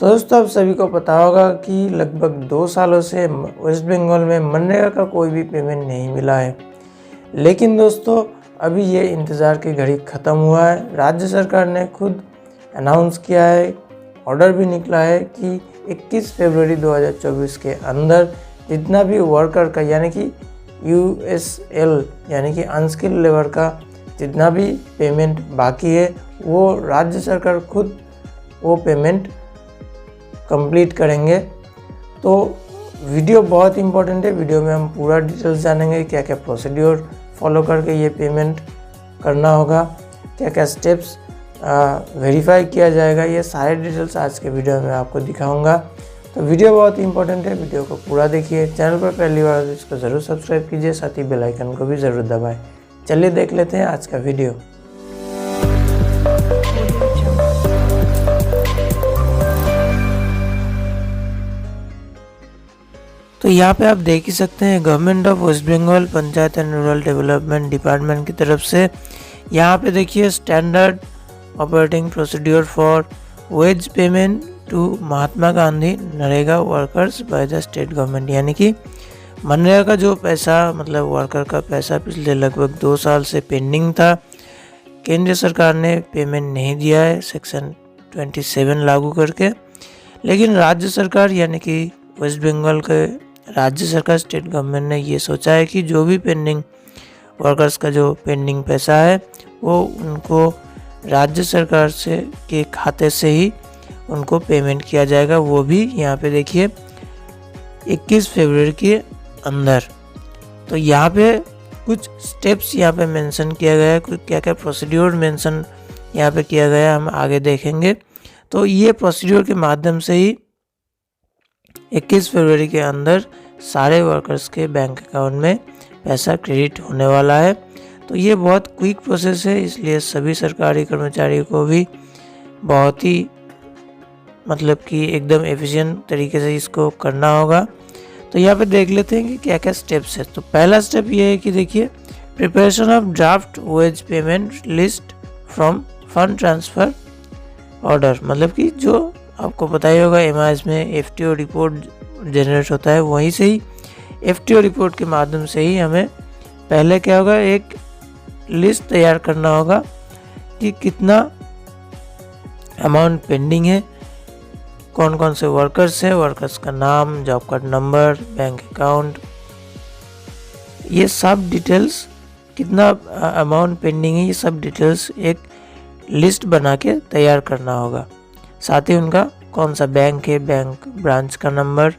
तो दोस्तों आप सभी को पता होगा कि लगभग 2 सालों से वेस्ट बंगाल में मनरेगा का कोई भी पेमेंट नहीं मिला है। लेकिन दोस्तों अभी ये इंतज़ार की घड़ी ख़त्म हुआ है। राज्य सरकार ने खुद अनाउंस किया है, ऑर्डर भी निकला है कि 21 फरवरी 2024 के अंदर जितना भी वर्कर का यानी कि USL यानी कि अनस्किल्ड लेबर का जितना भी पेमेंट बाकी है वो राज्य सरकार खुद वो पेमेंट कंप्लीट करेंगे। तो वीडियो बहुत इंपॉर्टेंट है। वीडियो में हम पूरा डिटेल्स जानेंगे, क्या क्या प्रोसीड्योर फॉलो करके ये पेमेंट करना होगा, क्या क्या स्टेप्स वेरीफाई किया जाएगा, ये सारे डिटेल्स आज के वीडियो में आपको दिखाऊंगा। तो वीडियो बहुत इंपॉर्टेंट है, वीडियो को पूरा देखिए। चैनल पर पहली बार तो इसको ज़रूर सब्सक्राइब कीजिए, साथ ही बेल आइकन को भी ज़रूर दबाएं। चलिए देख लेते हैं आज का वीडियो। तो यहाँ पे आप देख ही सकते हैं government of West Bengal panchayat and rural development department की तरफ से यहाँ पे देखिए standard operating procedure for wage payment to Mahatma Gandhi NREGA workers by the state government, यानी कि मनरेगा का जो पैसा मतलब वर्कर का पैसा पिछले लगभग 2 साल से पेंडिंग था। केंद्र सरकार ने पेमेंट नहीं दिया है सेक्शन 27 लागू करके, लेकिन राज्य सरकार यानी कि वेस्ट बंगाल के राज्य सरकार स्टेट गवर्नमेंट ने ये सोचा है कि जो भी पेंडिंग वर्कर्स का जो पेंडिंग पैसा है वो उनको राज्य सरकार से के खाते से ही उनको पेमेंट किया जाएगा, वो भी यहाँ पे देखिए 21 फरवरी के अंदर। तो यहाँ पे कुछ स्टेप्स यहाँ पे मेंशन किया गया है, कुछ क्या क्या प्रोसीड्योर मेंशन यहाँ पे किया गया है, हम आगे देखेंगे। तो ये प्रोसीड्योर के माध्यम से ही 21 फरवरी के अंदर सारे वर्कर्स के बैंक अकाउंट में पैसा क्रेडिट होने वाला है। तो ये बहुत क्विक प्रोसेस है, इसलिए सभी सरकारी कर्मचारियों को भी बहुत ही मतलब कि एकदम एफिशिएंट तरीके से इसको करना होगा। तो यहाँ पे देख लेते हैं कि क्या क्या स्टेप्स है। तो पहला स्टेप ये है कि देखिए preparation of draft wage payment list from fund transfer order, मतलब कि जो आपको पता ही होगा MIS में FTO रिपोर्ट जनरेट होता है, वहीं से ही FTO रिपोर्ट के माध्यम से ही हमें पहले क्या होगा एक लिस्ट तैयार करना होगा कि कितना अमाउंट पेंडिंग है, कौन कौन से वर्कर्स हैं, वर्कर्स का नाम, job card number, bank account, ये सब डिटेल्स, कितना अमाउंट पेंडिंग है, ये सब डिटेल्स एक लिस्ट बना के तैयार करना होगा। साथ ही उनका कौन सा बैंक है, बैंक ब्रांच का नंबर,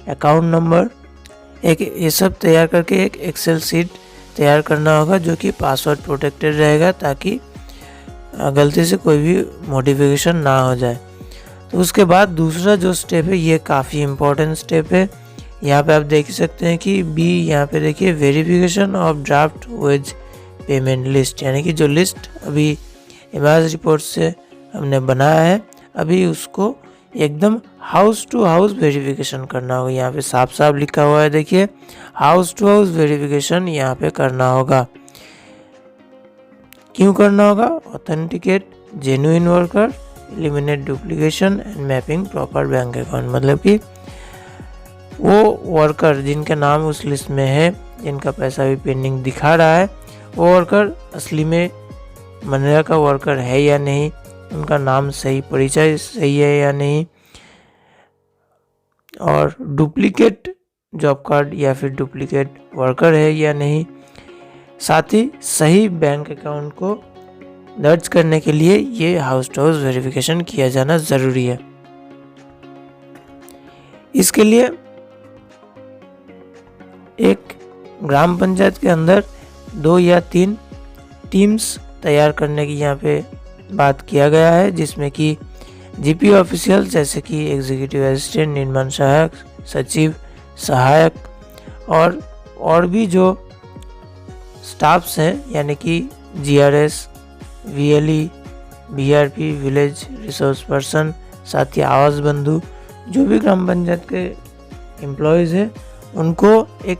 अकाउंट नंबर, एक ये सब तैयार करके एक एक्सेल शीट तैयार करना होगा जो कि पासवर्ड प्रोटेक्टेड रहेगा ताकि गलती से कोई भी मॉडिफिकेशन ना हो जाए। तो उसके बाद दूसरा जो स्टेप है ये काफ़ी इम्पोर्टेंट स्टेप है। यहाँ पे आप देख सकते हैं कि B यहाँ पे देखिए verification of draft wage payment list, यानी कि जो लिस्ट अभी MIS रिपोर्ट से हमने बनाया है अभी उसको एकदम हाउस टू हाउस वेरिफिकेशन करना होगा। यहाँ पे साफ साफ लिखा हुआ है देखिए हाउस टू हाउस वेरिफिकेशन यहाँ पे करना होगा। क्यों करना होगा? Authenticate genuine worker, eliminate duplication and mapping proper bank account, मतलब कि वो वर्कर जिनका नाम उस लिस्ट में है, जिनका पैसा भी पेंडिंग दिखा रहा है, वो वर्कर असली में मनरेगा का वर्कर है या नहीं, उनका नाम सही, परिचय सही है या नहीं, और डुप्लीकेट जॉब कार्ड या फिर डुप्लीकेट वर्कर है या नहीं। साथ ही सही बैंक अकाउंट को दर्ज करने के लिए ये हाउस टू हाउस वेरिफिकेशन किया जाना ज़रूरी है। इसके लिए एक ग्राम पंचायत के अंदर 2 या 3 टीम्स तैयार करने की यहाँ पे बात किया गया है, जिसमें कि GP ऑफिशियल जैसे कि एग्जीक्यूटिव असिस्टेंट, निर्माण सहायक, सचिव सहायक और भी जो स्टाफ्स हैं यानी कि GRS, VLE, BRP, village resource person, साथ ही आवास बंधु, जो भी ग्राम पंचायत के एम्प्लॉयज़ हैं उनको एक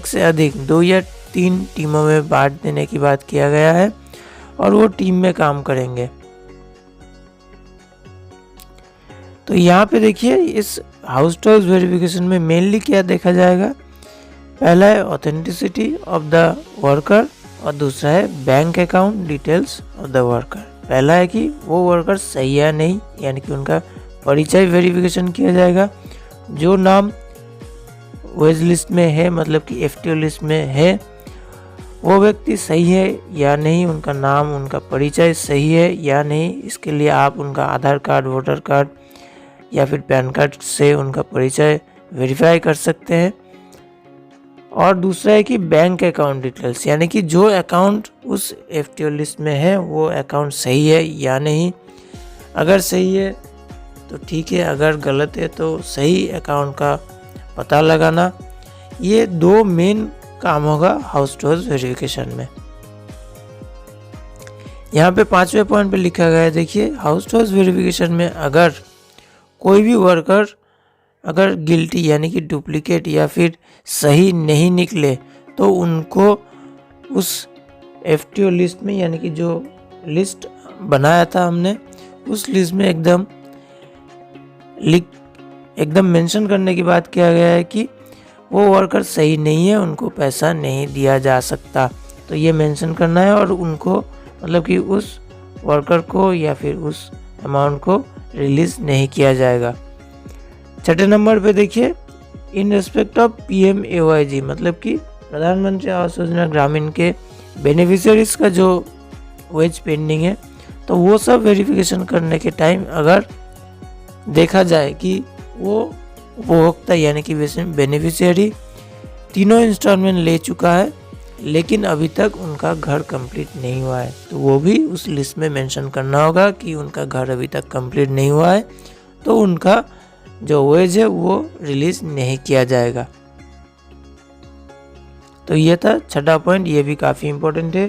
से अधिक 2 या 3 टीमों में बांट देने की बात किया गया है और वो टीम में काम करेंगे। तो यहाँ पे देखिए इस हाउस टू हाउस वेरिफिकेशन में मेनली क्या देखा जाएगा, पहला है ऑथेंटिसिटी ऑफ द वर्कर और दूसरा है bank account details of the worker. पहला है कि वो वर्कर सही है नहीं, यानी कि उनका परिचय वेरिफिकेशन किया जाएगा। जो नाम वेज लिस्ट में है, मतलब कि एफटीओ लिस्ट में है, वो व्यक्ति सही है या नहीं, उनका नाम उनका परिचय सही है या नहीं। इसके लिए आप उनका आधार कार्ड, वोटर कार्ड या फिर पैन कार्ड से उनका परिचय वेरीफाई कर सकते हैं। और दूसरा है कि बैंक अकाउंट डिटेल्स, यानी कि जो अकाउंट उस एफटीओ लिस्ट में है वो अकाउंट सही है या नहीं। अगर सही है तो ठीक है, अगर गलत है तो सही अकाउंट का पता लगाना। ये दो मेन काम होगा हाउस टू हाउस वेरिफिकेशन में। यहाँ पे 5वें पॉइंट पे लिखा गया है, देखिए हाउस टू हाउस वेरिफिकेशन में अगर कोई भी वर्कर अगर गिल्टी यानी कि डुप्लीकेट या फिर सही नहीं निकले तो उनको उस एफटीओ लिस्ट में, यानी कि जो लिस्ट बनाया था हमने, उस लिस्ट में एकदम मेंशन करने की बात किया गया है कि वो वर्कर सही नहीं है, उनको पैसा नहीं दिया जा सकता। तो ये मेंशन करना है और उनको, मतलब कि उस वर्कर को या फिर उस अमाउंट को रिलीज नहीं किया जाएगा। 6 नंबर पे देखिए इन रेस्पेक्ट ऑफ PMAYG, मतलब कि प्रधानमंत्री आवास योजना ग्रामीण के बेनिफिशियरीज का जो वेज पेंडिंग है, तो वो सब वेरिफिकेशन करने के टाइम अगर देखा जाए कि वो उपभोक्ता यानी कि बेनिफिशियरी तीनों इंस्टॉलमेंट ले चुका है लेकिन अभी तक उनका घर कंप्लीट नहीं हुआ है, तो वो भी उस लिस्ट में मेंशन करना होगा कि उनका घर अभी तक कंप्लीट नहीं हुआ है, तो उनका जो वेज है वो रिलीज नहीं किया जाएगा। तो ये था 6वां पॉइंट, ये भी काफ़ी इम्पोर्टेंट है।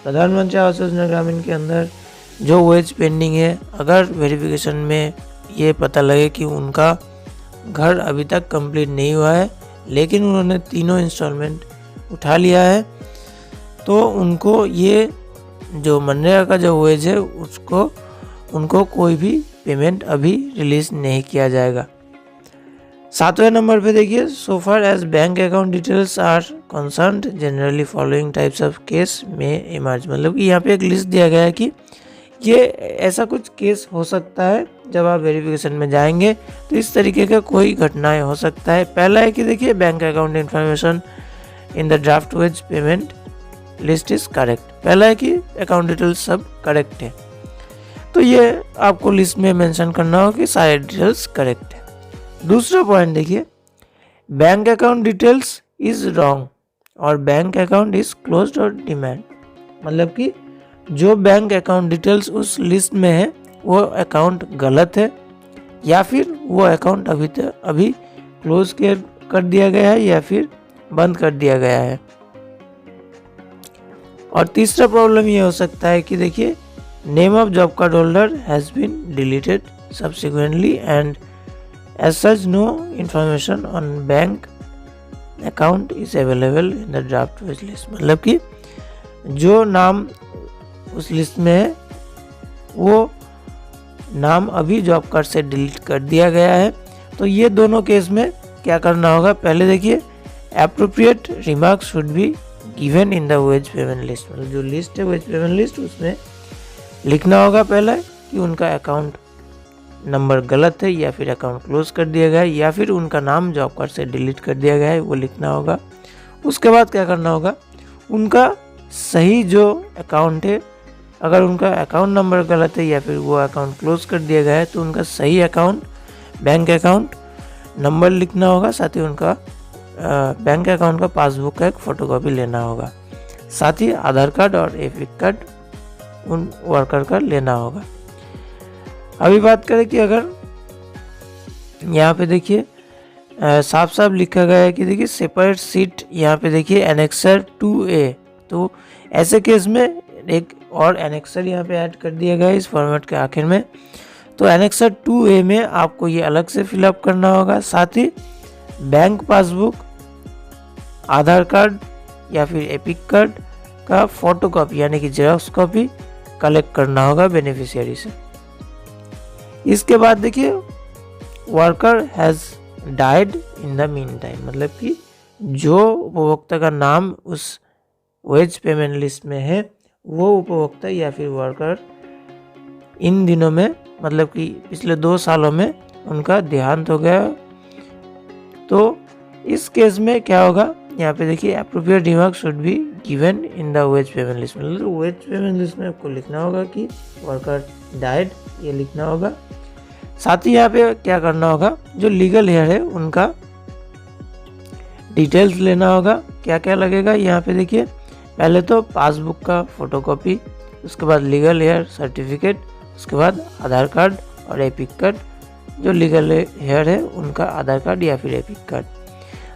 प्रधानमंत्री आवास योजना ग्रामीण के अंदर जो वेज पेंडिंग है, अगर वेरिफिकेशन में ये पता लगे कि उनका घर अभी तक कंप्लीट नहीं हुआ है लेकिन उन्होंने तीनों इंस्टॉलमेंट उठा लिया है, तो उनको ये जो मनरेगा का जो वेज है उनको कोई भी पेमेंट अभी रिलीज नहीं किया जाएगा। 7वें नंबर पे देखिए so far as bank account details are concerned generally following types of case में इमर्ज, मतलब कि यहाँ पे एक लिस्ट दिया गया है कि ये ऐसा कुछ केस हो सकता है जब आप वेरिफिकेशन में जाएंगे तो इस तरीके का कोई घटनाएं हो सकता है। पहला है कि देखिए bank account information in the draft wage payment list is correct. पहला है कि अकाउंट डिटेल्स सब करेक्ट है, तो ये आपको लिस्ट में मेंशन करना हो कि सारे डिटेल्स करेक्ट है। दूसरा पॉइंट देखिए bank account details is wrong और बैंक अकाउंट इज क्लोज्ड और डिमांड, मतलब कि जो बैंक अकाउंट डिटेल्स उस लिस्ट में है वो अकाउंट गलत है या फिर वो अकाउंट अभी क्लोज कर दिया गया है या फिर बंद कर दिया गया है। और तीसरा प्रॉब्लम ये हो सकता है कि देखिए name of job card holder has been deleted subsequently and as such no information on bank account is available in the draft wage list, मतलब कि जो नाम उस लिस्ट में है वो नाम अभी जॉब कार्ड से डिलीट कर दिया गया है। तो ये दोनों केस में क्या करना होगा, पहले देखिए appropriate remarks should be given in the ways payment list, मतलब जो लिस्ट है वेज पेमेंट लिस्ट उसमें लिखना होगा पहले कि उनका अकाउंट नंबर गलत है या फिर अकाउंट क्लोज कर दिया गया है या फिर उनका नाम जॉब कार्ड से डिलीट कर दिया गया है, वो लिखना होगा। उसके बाद क्या करना होगा, उनका सही जो अकाउंट है, अगर उनका अकाउंट नंबर गलत है या फिर वो अकाउंट क्लोज कर दिया गया है तो उनका सही अकाउंट बैंक अकाउंट नंबर लिखना होगा, साथ ही उनका बैंक अकाउंट का पासबुक का एक फ़ोटोकॉपी लेना होगा, साथ ही आधार कार्ड और एपिक कार्ड उन वर्कर का लेना होगा। अभी बात करें कि अगर यहाँ पे देखिए साफ साफ लिखा गया है कि देखिए सेपरेट सीट, यहाँ पे देखिए एनेक्सर 2A, तो ऐसे केस में एक और एनेक्सर यहाँ पे ऐड कर दिया गया है इस फॉर्मेट के आखिर में। तो एनेक्सर 2A में आपको ये अलग से फिलअप करना होगा, साथ ही बैंक पासबुक, आधार कार्ड या फिर एपिक कार्ड का फोटोकॉपी यानी कि जेरॉक्स कॉपी कलेक्ट करना होगा बेनिफिशियरी से। इसके बाद देखिए worker has died in the mean time, मतलब कि जो उपभोक्ता का नाम उस वेज पेमेंट लिस्ट में है वो उपभोक्ता या फिर वर्कर इन दिनों में, मतलब कि पिछले 2 सालों में उनका देहांत हो गया। तो इस केस में क्या होगा, यहाँ पे देखिए appropriate remark should be given in the ways payment list, मतलब वेज पेमेंट लिस्ट में आपको लिखना होगा कि वर्कर डाइड, ये लिखना होगा। साथ ही यहाँ पे क्या करना होगा, जो लीगल हेयर है उनका डिटेल्स लेना होगा। क्या क्या लगेगा यहाँ पे देखिए, पहले तो पासबुक का फोटोकॉपी, उसके बाद लीगल हेयर सर्टिफिकेट, उसके बाद आधार कार्ड और एपिक कार्ड। जो लीगल हेयर है उनका आधार कार्ड या फिर एपिक कार्ड।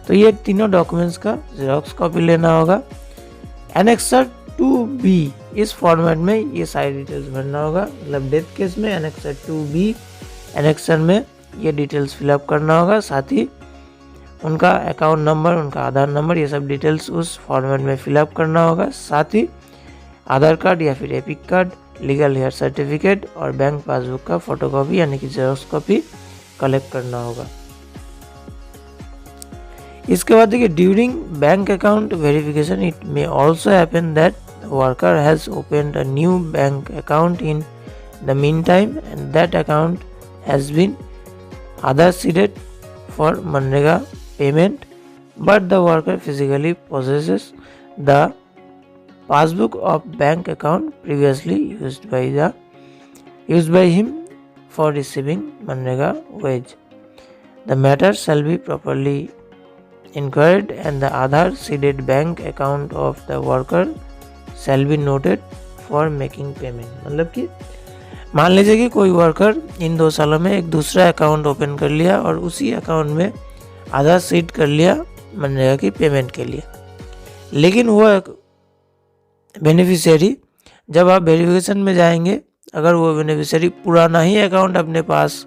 तो ये तीनों डॉक्यूमेंट्स का जेरॉक्स कॉपी लेना होगा। एनेक्सर 2B, इस फॉर्मेट में ये सारी डिटेल्स भरना होगा, मतलब डेथ केस में एनेक्सर 2B एनेक्सर में ये डिटेल्स फिलअप करना होगा। साथ ही उनका अकाउंट नंबर, उनका आधार नंबर, ये सब डिटेल्स उस फॉर्मेट में फिलअप करना होगा। साथ ही आधार कार्ड या फिर EPIC card, legal heir certificate और बैंक पासबुक का फोटोकॉपी यानी कि जेरॉक्स कॉपी कलेक्ट करना होगा। इसके बाद देखिए, during bank account verification it may also happen that worker has opened a new bank account in the mean time and that account has been Aadhaar seeded for MNREGA payment, but the worker physically possesses the passbook of bank account previously used by him for receiving Manrega wage. The matter shall be properly inquired and the Aadhaar seeded bank account of the worker shall be noted for making payment। मतलब कि मान लीजिए कि कोई worker in 2 सालों में एक दूसरा अकाउंट ओपन कर लिया और उसी अकाउंट में आधार सीड कर लिया मनरेगा की पेमेंट के लिए, लेकिन वो बेनिफिशियरी, जब आप वेरिफिकेशन में जाएंगे, अगर वो बेनिफिशियरी पुराना ही अकाउंट अपने पास,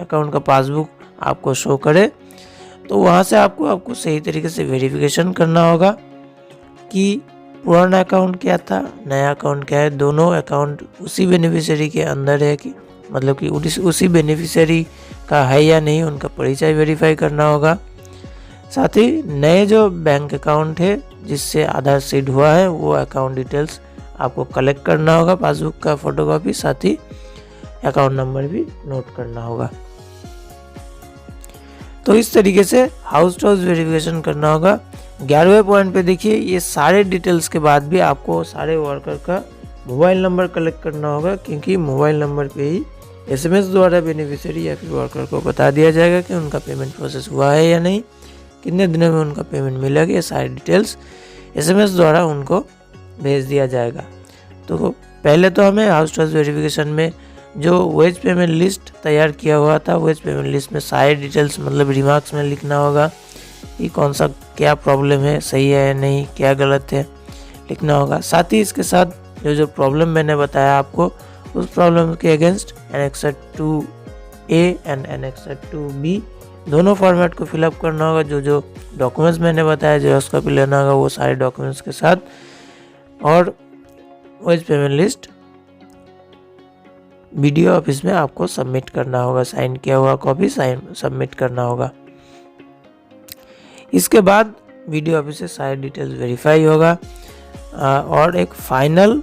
अकाउंट का पासबुक आपको शो करे, तो वहाँ से आपको सही तरीके से वेरिफिकेशन करना होगा कि पुराना अकाउंट क्या था, नया अकाउंट क्या है, दोनों अकाउंट उसी बेनिफिशियरी के अंदर है कि, मतलब कि उसी बेनिफिशियरी का है या नहीं, उनका परिचय वेरीफाई करना होगा। साथ ही नए जो बैंक अकाउंट है जिससे आधार सीड हुआ है वो अकाउंट डिटेल्स आपको कलेक्ट करना होगा, पासबुक का फोटोकॉपी, साथ ही अकाउंट नंबर भी नोट करना होगा। तो इस तरीके से हाउस टू हाउस वेरिफिकेशन करना होगा। 11वें पॉइंट पे देखिए, ये सारे डिटेल्स के बाद भी आपको सारे वर्कर का मोबाइल नंबर कलेक्ट करना होगा, क्योंकि मोबाइल नंबर पे ही SMS द्वारा बेनिफिशियरी या फिर वर्कर को बता दिया जाएगा कि उनका पेमेंट प्रोसेस हुआ है या नहीं, कितने दिनों में उनका पेमेंट मिलेगा। ये सारी डिटेल्स SMS द्वारा उनको भेज दिया जाएगा। तो पहले तो हमें हाउस टू हाउस वेरिफिकेशन में जो वेज पेमेंट लिस्ट तैयार किया हुआ था, वेज पेमेंट लिस्ट में सारे डिटेल्स, मतलब रिमार्क्स में लिखना होगा कि कौन सा क्या प्रॉब्लम है, सही है या नहीं, क्या गलत है, लिखना होगा। साथ ही इसके साथ जो प्रॉब्लम मैंने बताया आपको, उस प्रॉब्लम के against annexure 2A and annexure 2B दोनों फॉर्मेट को फिलअप करना होगा। जो डॉक्यूमेंट्स मैंने बताया जेरॉक्स कॉपी लेना होगा वो सारे डॉक्यूमेंट्स के साथ, और wage payment list BDO office में आपको सबमिट करना होगा, साइन किया हुआ कॉपी सबमिट करना होगा। इसके बाद BDO ऑफिस से सारे डिटेल्स वेरीफाई होगा और एक फाइनल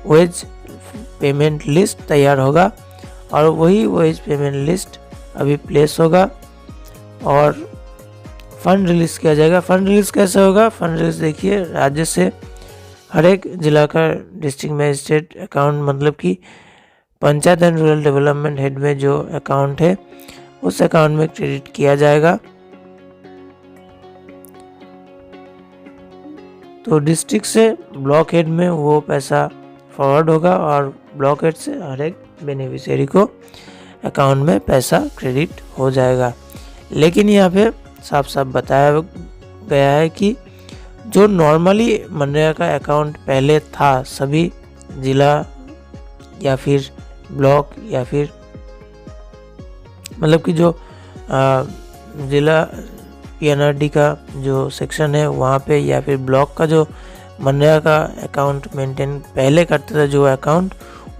वेज पेमेंट लिस्ट तैयार होगा, और वही वेज पेमेंट लिस्ट अभी प्लेस होगा और फंड रिलीज किया जाएगा। फंड रिलीज कैसे होगा? फंड रिलीज देखिए, राज्य से हर एक जिला का डिस्ट्रिक्ट मजिस्ट्रेट अकाउंट, मतलब कि panchayat and rural development head में जो अकाउंट है उस अकाउंट में क्रेडिट किया जाएगा। तो डिस्ट्रिक्ट से ब्लॉक हेड में वो पैसा फॉरवर्ड होगा और ब्लॉक हेड से हर एक बेनिफिशियरी को अकाउंट में पैसा क्रेडिट हो जाएगा। लेकिन यहाँ पे साफ साफ बताया गया है कि जो नॉर्मली मनरेगा का अकाउंट पहले था, सभी जिला या फिर ब्लॉक या फिर मतलब कि जो जिला PNRD का जो सेक्शन है वहाँ पे, या फिर ब्लॉक का जो मनरेगा का अकाउंट मेंटेन पहले करते थे जो अकाउंट,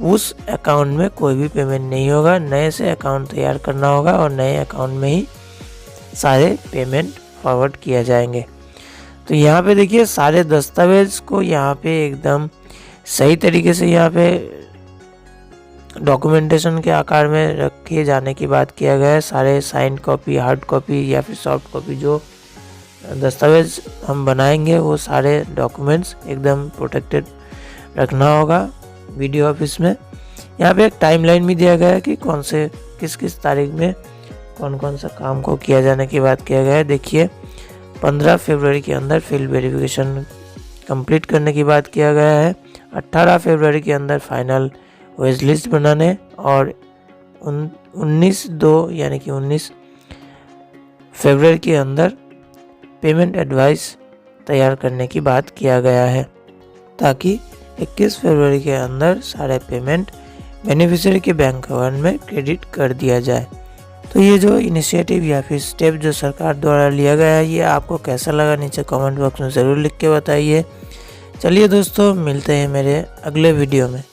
उस अकाउंट में कोई भी पेमेंट नहीं होगा, नए से अकाउंट तैयार करना होगा और नए अकाउंट में ही सारे पेमेंट फॉरवर्ड किया जाएंगे। तो यहाँ पे देखिए सारे दस्तावेज को यहाँ पे एकदम सही तरीके से यहाँ पे डॉक्यूमेंटेशन के आकार में रखे जाने की बात किया गया है। सारे साइन कॉपी, हार्ड कॉपी या फिर सॉफ्ट कॉपी जो दस्तावेज हम बनाएंगे वो सारे डॉक्यूमेंट्स एकदम प्रोटेक्टेड रखना होगा वीडियो ऑफिस में। यहाँ पे एक टाइमलाइन भी दिया गया है कि कौन से किस तारीख में कौन कौन सा काम को किया जाने की बात किया गया है। देखिए 15 फरवरी के अंदर फील्ड वेरिफिकेशन कंप्लीट करने की बात किया गया है। 18 फरवरी के अंदर फाइनल वेज लिस्ट बनाने और 19/2 यानी कि 19 फरवरी के अंदर पेमेंट एडवाइस तैयार करने की बात किया गया है, ताकि 21 फरवरी के अंदर सारे पेमेंट बेनिफिशियरी के बैंक अकाउंट में क्रेडिट कर दिया जाए। तो ये जो इनिशिएटिव या फिर स्टेप जो सरकार द्वारा लिया गया है, ये आपको कैसा लगा नीचे कमेंट बॉक्स में ज़रूर लिख के बताइए। चलिए दोस्तों, मिलते हैं मेरे अगले वीडियो में।